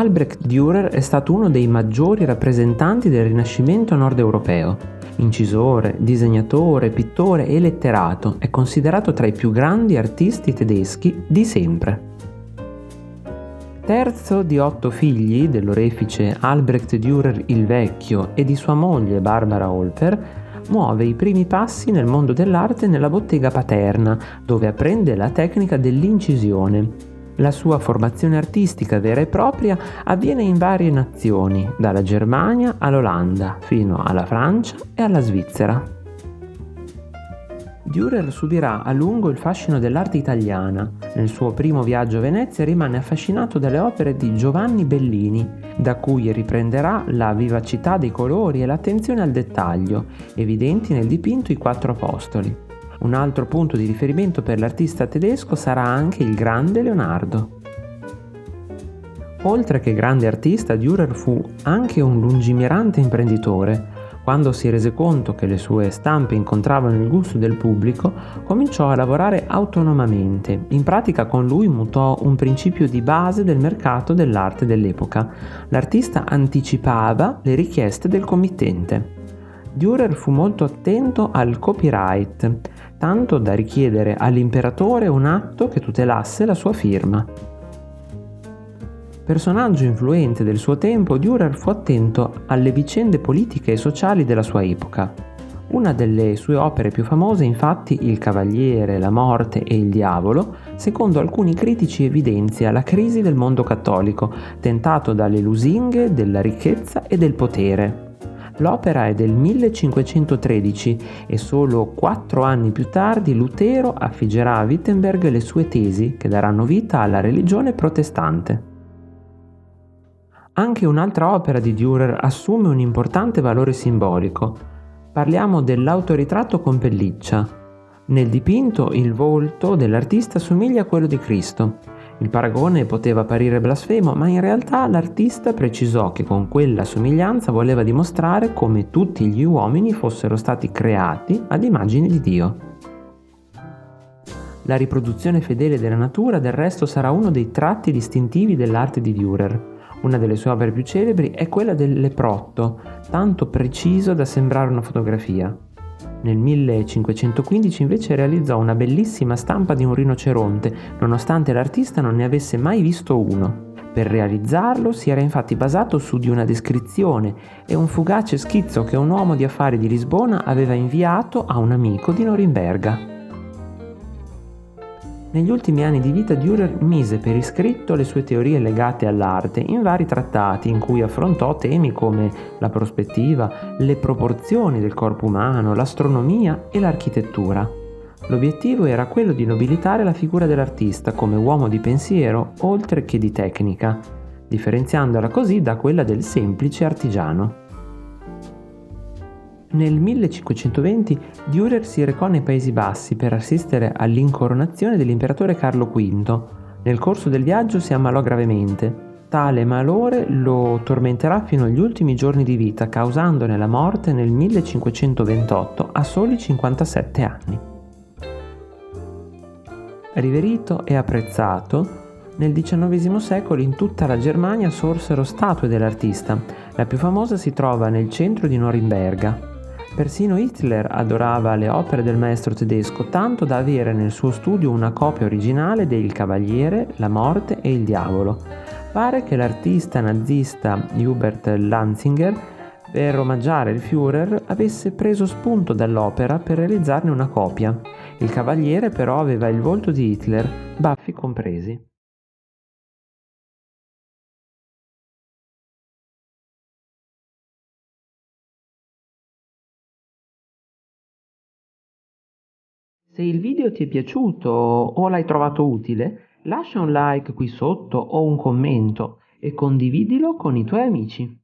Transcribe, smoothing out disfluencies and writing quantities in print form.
Albrecht Dürer è stato uno dei maggiori rappresentanti del Rinascimento nord-europeo. Incisore, disegnatore, pittore e letterato, è considerato tra i più grandi artisti tedeschi di sempre. Terzo di 8 figli dell'orefice Albrecht Dürer il Vecchio e di sua moglie Barbara Olper, muove i primi passi nel mondo dell'arte nella bottega paterna, dove apprende la tecnica dell'incisione. La sua formazione artistica vera e propria avviene in varie nazioni, dalla Germania all'Olanda, fino alla Francia e alla Svizzera. Dürer subirà a lungo il fascino dell'arte italiana. Nel suo primo viaggio a Venezia rimane affascinato dalle opere di Giovanni Bellini, da cui riprenderà la vivacità dei colori e l'attenzione al dettaglio, evidenti nel dipinto I Quattro Apostoli. Un altro punto di riferimento per l'artista tedesco sarà anche il grande Leonardo. Oltre che grande artista, Dürer fu anche un lungimirante imprenditore. Quando si rese conto che le sue stampe incontravano il gusto del pubblico, cominciò a lavorare autonomamente. In pratica con lui mutò un principio di base del mercato dell'arte dell'epoca. L'artista anticipava le richieste del committente. Dürer fu molto attento al copyright, tanto da richiedere all'imperatore un atto che tutelasse la sua firma. Personaggio influente del suo tempo, Dürer fu attento alle vicende politiche e sociali della sua epoca. Una delle sue opere più famose, infatti, Il Cavaliere, la Morte e il Diavolo, secondo alcuni critici evidenzia la crisi del mondo cattolico, tentato dalle lusinghe della ricchezza e del potere. L'opera è del 1513 e solo 4 anni più tardi Lutero affiggerà a Wittenberg le sue tesi che daranno vita alla religione protestante. Anche un'altra opera di Dürer assume un importante valore simbolico. Parliamo dell'autoritratto con pelliccia. Nel dipinto il volto dell'artista somiglia a quello di Cristo. Il paragone poteva apparire blasfemo, ma in realtà l'artista precisò che con quella somiglianza voleva dimostrare come tutti gli uomini fossero stati creati ad immagine di Dio. La riproduzione fedele della natura, del resto, sarà uno dei tratti distintivi dell'arte di Dürer. Una delle sue opere più celebri è quella del leprotto, tanto preciso da sembrare una fotografia. Nel 1515 invece realizzò una bellissima stampa di un rinoceronte, nonostante l'artista non ne avesse mai visto uno. Per realizzarlo si era infatti basato su di una descrizione e un fugace schizzo che un uomo di affari di Lisbona aveva inviato a un amico di Norimberga. Negli ultimi anni di vita Dürer mise per iscritto le sue teorie legate all'arte in vari trattati in cui affrontò temi come la prospettiva, le proporzioni del corpo umano, l'astronomia e l'architettura. L'obiettivo era quello di nobilitare la figura dell'artista come uomo di pensiero oltre che di tecnica, differenziandola così da quella del semplice artigiano. Nel 1520 Dürer si recò nei Paesi Bassi per assistere all'incoronazione dell'imperatore Carlo V. Nel corso del viaggio si ammalò gravemente. Tale malore lo tormenterà fino agli ultimi giorni di vita, causandone la morte nel 1528 a soli 57 anni. Riverito e apprezzato, nel XIX secolo in tutta la Germania sorsero statue dell'artista. La più famosa si trova nel centro di Norimberga. Persino Hitler adorava le opere del maestro tedesco, tanto da avere nel suo studio una copia originale de Il Cavaliere, la Morte e il Diavolo. Pare che l'artista nazista Hubert Lanzinger, per omaggiare il Führer, avesse preso spunto dall'opera per realizzarne una copia. Il Cavaliere però aveva il volto di Hitler, baffi compresi. Se il video ti è piaciuto o l'hai trovato utile, lascia un like qui sotto o un commento e condividilo con i tuoi amici.